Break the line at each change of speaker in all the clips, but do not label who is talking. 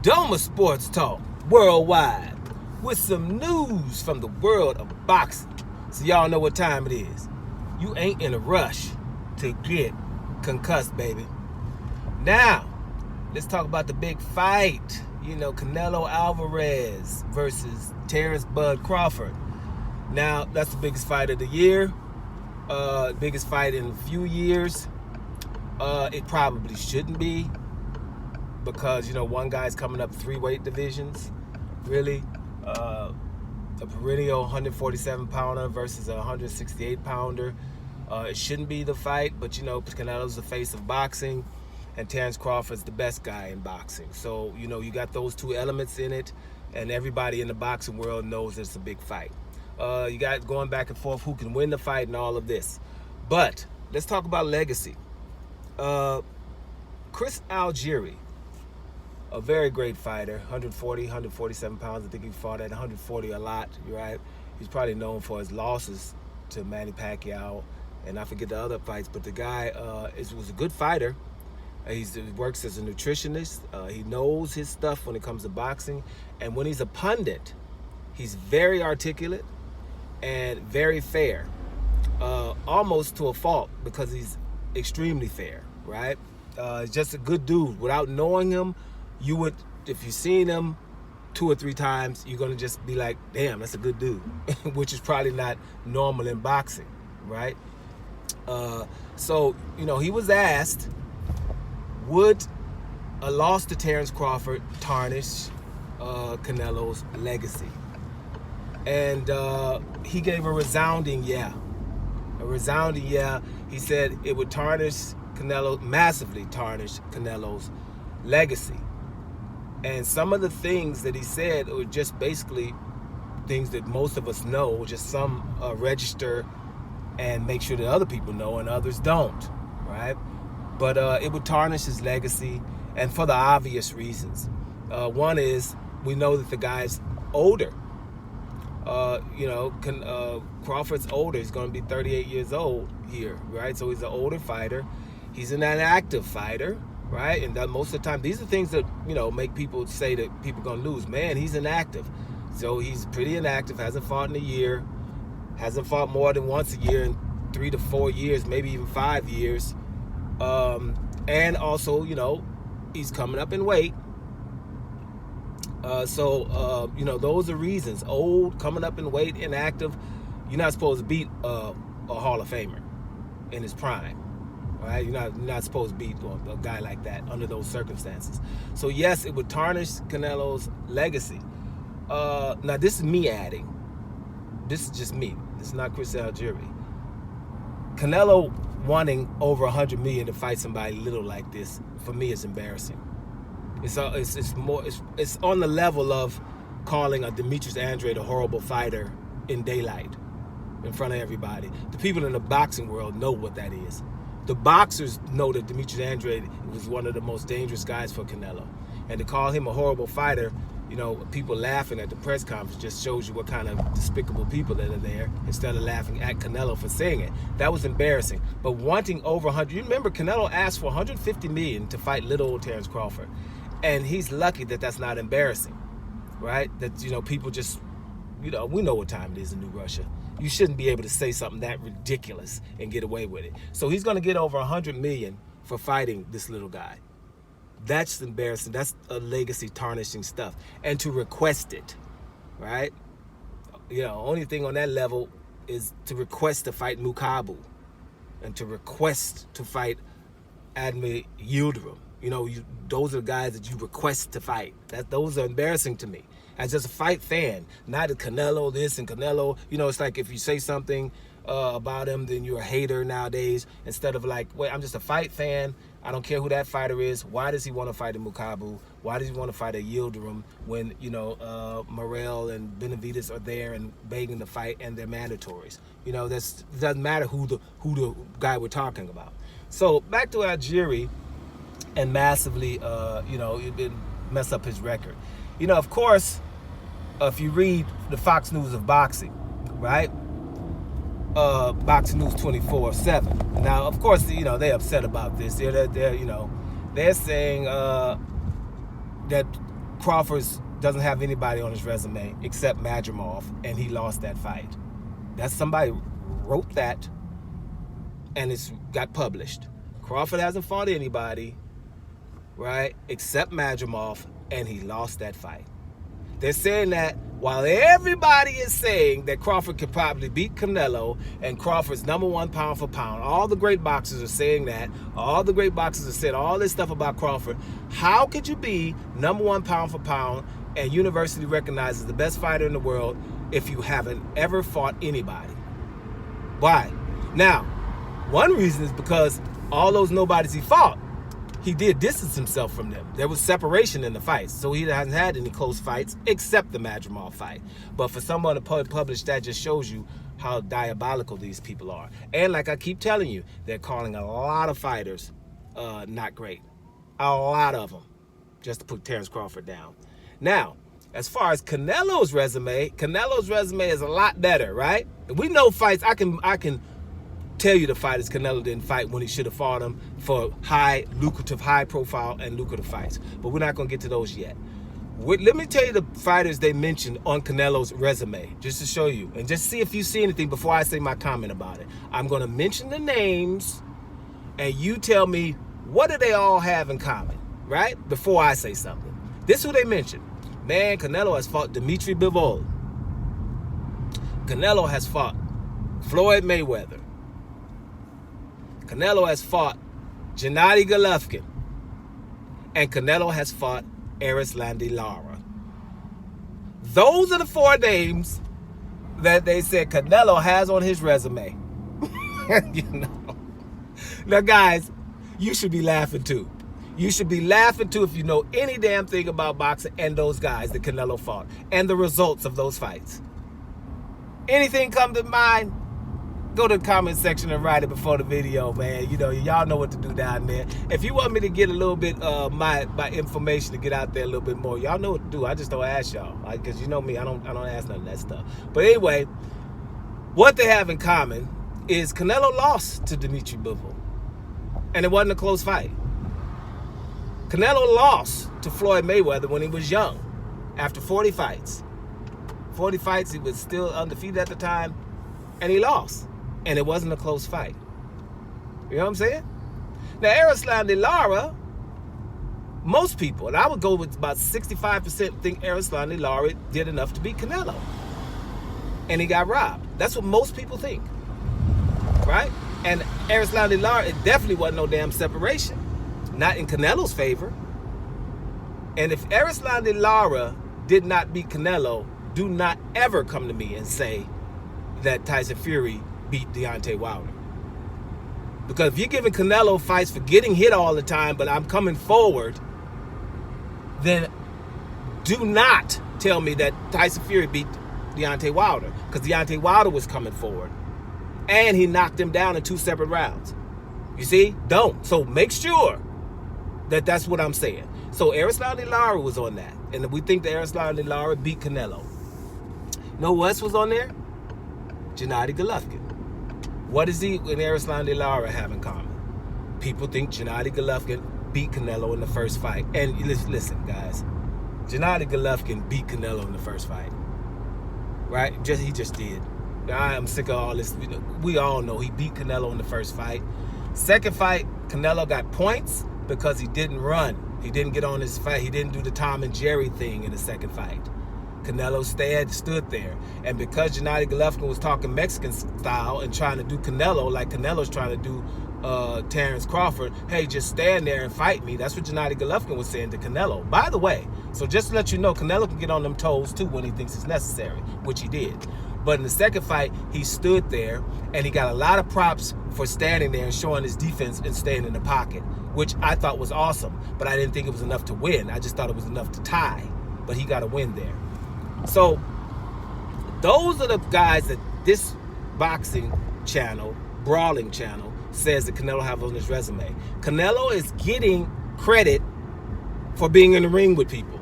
Doma Sports Talk worldwide with some news from the world of boxing. So y'all know what time it is. You ain't in a rush to get concussed, baby. Now, let's talk about the big fight. Canelo Alvarez versus Terence Bud Crawford. Now, that's the biggest fight of the year. Biggest fight in a few years. It probably shouldn't be because, one guy's coming up 3 weight divisions. Really. A perennial 147-pounder versus a 168-pounder. It shouldn't be the fight, but, Canelo's the face of boxing. And Terence Crawford's the best guy in boxing. So, you got those 2 elements in it, and everybody in the boxing world knows it's a big fight. You got going back and forth who can win the fight and all of this. But let's talk about legacy. Chris Algieri, a very great fighter, 140, 147 pounds. I think he fought at 140 a lot, right? He's probably known for his losses to Manny Pacquiao, and I forget the other fights, but the guy was a good fighter. He works as a nutritionist. He knows his stuff when it comes to boxing. And when he's a pundit, he's very articulate and very fair. Almost to a fault because he's extremely fair, right? He's just a good dude. Without knowing him, you would, if you've seen him 2 or 3 times, you're going to just be like, damn, that's a good dude, which is probably not normal in boxing, right? So, he was asked, would a loss to Terence Crawford tarnish Canelo's legacy? And he gave a resounding yeah. A resounding yeah. He said it would massively tarnish Canelo's legacy. And some of the things that he said were just basically things that most of us know, just some register and make sure that other people know and others don't, right? But it would tarnish his legacy, and for the obvious reasons. One is we know that the guy's older. Crawford's older. He's going to be 38 years old here, right? So he's an older fighter. He's an inactive fighter, right? And most of the time, these are things that, make people say that people are going to lose. Man, he's inactive. So he's pretty inactive, hasn't fought in a year, hasn't fought more than once a year in 3 to 4 years, maybe even 5 years. And also, he's coming up in weight. So those are reasons. Old, coming up in weight, inactive. You're not supposed to beat a Hall of Famer in his prime, right? You're not supposed to beat a guy like that under those circumstances. So yes, it would tarnish Canelo's legacy. Now this is me adding. This is just me. This is not Chris Algieri. Canelo wanting over 100 million to fight somebody little like this, for me, is embarrassing. It's on the level of calling a Demetrius Andrade a horrible fighter in daylight, in front of everybody. The people in the boxing world know what that is. The boxers know that Demetrius Andrade was one of the most dangerous guys for Canelo, and to call him a horrible fighter, people laughing at the press conference just shows you what kind of despicable people that are there, instead of laughing at Canelo for saying it. That was embarrassing. But wanting over 100, you remember Canelo asked for 150 million to fight little old Terence Crawford. And he's lucky that that's not embarrassing, right? That, people just, we know what time it is in New Russia. You shouldn't be able to say something that ridiculous and get away with it. So he's going to get over 100 million for fighting this little guy. That's embarrassing. That's a legacy tarnishing stuff. And to request it, right? Only thing on that level is to request to fight Mukabu and to request to fight Admir Yildirim. Those are the guys that you request to fight. Those are embarrassing to me. As just a fight fan, not a Canelo this and Canelo. It's like if you say something about him, then you're a hater nowadays. Instead of like, wait, I'm just a fight fan. I don't care who that fighter is. Why does he want to fight a Mukabu? Why does he want to fight a Yildirim when, Morrell and Benavidez are there and begging to fight and they're mandatories? It doesn't matter who the guy we're talking about. So back to Algieri and massively, mess up his record. Of course, if you read the Fox News of boxing, right? Boxing News 24/7. Now, of course, they're upset about this. They're saying that Crawford doesn't have anybody on his resume except Madrimov, and he lost that fight. That's somebody wrote that, and it's got published. Crawford hasn't fought anybody, right, except Madrimov, and he lost that fight. They're saying that while everybody is saying that Crawford could probably beat Canelo and Crawford's #1 pound for pound, all the great boxers are saying that, all the great boxers have said all this stuff about Crawford. How could you be #1 pound for pound and university recognized as the best fighter in the world if you haven't ever fought anybody? Why? Now, one reason is because all those nobodies he fought, he did distance himself from them. There was separation in the fights, so he hasn't had any close fights except the Madrimov fight. But for someone to publish that just shows you how diabolical these people are. And like I keep telling you, they're calling a lot of fighters not great. A lot of them, just to put Terence Crawford down. Now, as far as Canelo's resume is a lot better, right? We know fights. I can tell you the fighters Canelo didn't fight when he should have fought them for high profile and lucrative fights. But we're not going to get to those yet. Let me tell you the fighters they mentioned on Canelo's resume, just to show you, and just see if you see anything before I say my comment about it. I'm going to mention the names, and you tell me what do they all have in common, right? Before I say something. This is who they mentioned. Man, Canelo has fought Dimitri Bivol. Canelo has fought Floyd Mayweather. Canelo has fought Gennady Golovkin. And Canelo has fought Erislandy Lara. Those are the 4 names that they said Canelo has on his resume. You know. Now, guys, you should be laughing too. You should be laughing too if you know any damn thing about boxing and those guys that Canelo fought and the results of those fights. Anything come to mind? Go to the comment section and write it before the video, man. You know, y'all know what to do down there. If you want me to get a little bit my information to get out there a little bit more, y'all know what to do. I just don't ask y'all, because you know me, I don't ask none of that stuff. But anyway, what they have in common is Canelo lost to Dimitri Bivol, and it wasn't a close fight. Canelo lost to Floyd Mayweather when he was young, after 40 fights. 40 fights, he was still undefeated at the time, and he lost. And it wasn't a close fight. You know what I'm saying? Now, Erislandy Lara, most people, and I would go with about 65% think Erislandy Lara did enough to beat Canelo. And he got robbed. That's what most people think. Right? And Erislandy Lara, it definitely wasn't no damn separation. Not in Canelo's favor. And if Erislandy Lara did not beat Canelo, do not ever come to me and say that Tyson Fury beat Deontay Wilder. Because if you're giving Canelo fights for getting hit all the time, but I'm coming forward, then do not tell me that Tyson Fury beat Deontay Wilder, because Deontay Wilder was coming forward and he knocked him down in 2 separate rounds. You see? Don't. So make sure that that's what I'm saying. So Erislandy Lara was on that, and we think that Erislandy Lara beat Canelo. You know who else was on there? Gennady Golovkin. What does he and Erislandy Lara have in common? People think Gennady Golovkin beat Canelo in the first fight. And listen, guys, Gennady Golovkin beat Canelo in the first fight. Right? He just did. I am sick of all this. We all know he beat Canelo in the first fight. Second fight, Canelo got points because he didn't run. He didn't get on his fight. He didn't do the Tom and Jerry thing in the second fight. Canelo stood there. And because Gennady Golovkin was talking Mexican style and trying to do Canelo like Canelo's trying to do Terence Crawford, hey, just stand there and fight me. That's what Gennady Golovkin was saying to Canelo. By the way, so just to let you know, Canelo can get on them toes too when he thinks it's necessary, which he did. But in the second fight, he stood there and he got a lot of props for standing there and showing his defense and staying in the pocket, which I thought was awesome. But I didn't think it was enough to win. I just thought it was enough to tie. But he got a win there. So those are the guys that this boxing channel, brawling channel, says that Canelo have on his resume. Canelo is getting credit for being in the ring with people.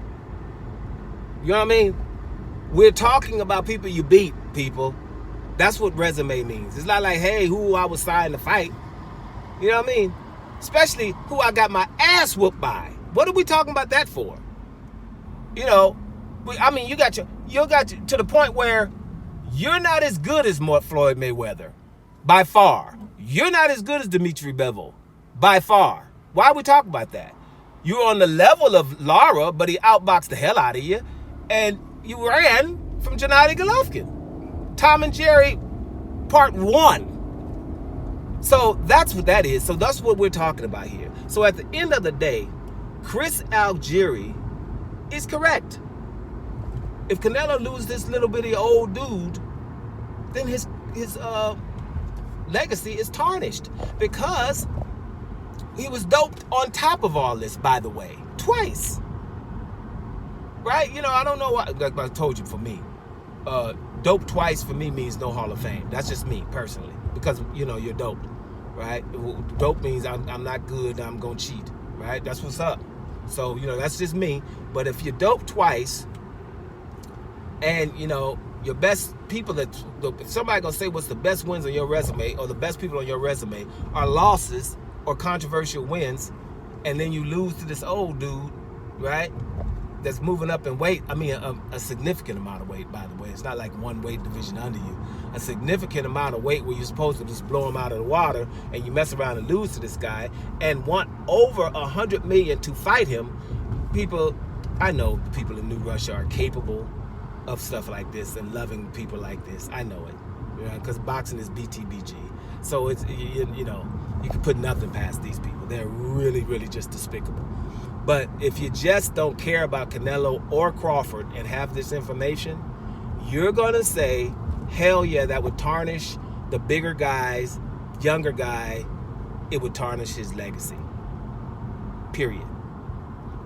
You know what I mean? We're talking about people you beat, people. That's what resume means. It's not like, hey, who I was signed to fight. You know what I mean? Especially who I got my ass whooped by. What are we talking about that for? You know, I mean, you got to the point where you're not as good as Floyd Mayweather, by far. You're not as good as Dimitri Bivol, by far. Why are we talking about that? You're on the level of Lara, but he outboxed the hell out of you, and you ran from Gennady Golovkin. Tom and Jerry, part 1. So that's what that is. So that's what we're talking about here. So at the end of the day, Chris Algieri is correct. If Canelo loses this little bitty old dude, then his legacy is tarnished, because he was doped on top of all this, by the way, twice. Right? You know, I don't know what, like I told you, for me, dope twice for me means no Hall of Fame. That's just me personally, because, you know, you're doped, right? Dope means I'm not good, I'm gonna cheat, right? That's what's up. So, you know, that's just me. But if you're doped twice, and, you know, your best people if somebody gonna say what's the best wins on your resume, or the best people on your resume are losses or controversial wins, and then you lose to this old dude, right, that's moving up in weight. I mean, a significant amount of weight, by the way. It's not like one weight division under you. A significant amount of weight where you're supposed to just blow him out of the water, and you mess around and lose to this guy and want over $100 million to fight him. People, I know people in New Russia are capable of stuff like this and loving people like this. I know it, because boxing is BTBG. So it's, you know, you can put nothing past these people. They're really, really just despicable. But if you just don't care about Canelo or Crawford and have this information, you're gonna say, hell yeah, that would tarnish the bigger guys, younger guy. It would tarnish his legacy. Period.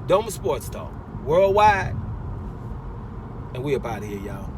Doma Sports Talk, worldwide. And we up out of here, y'all.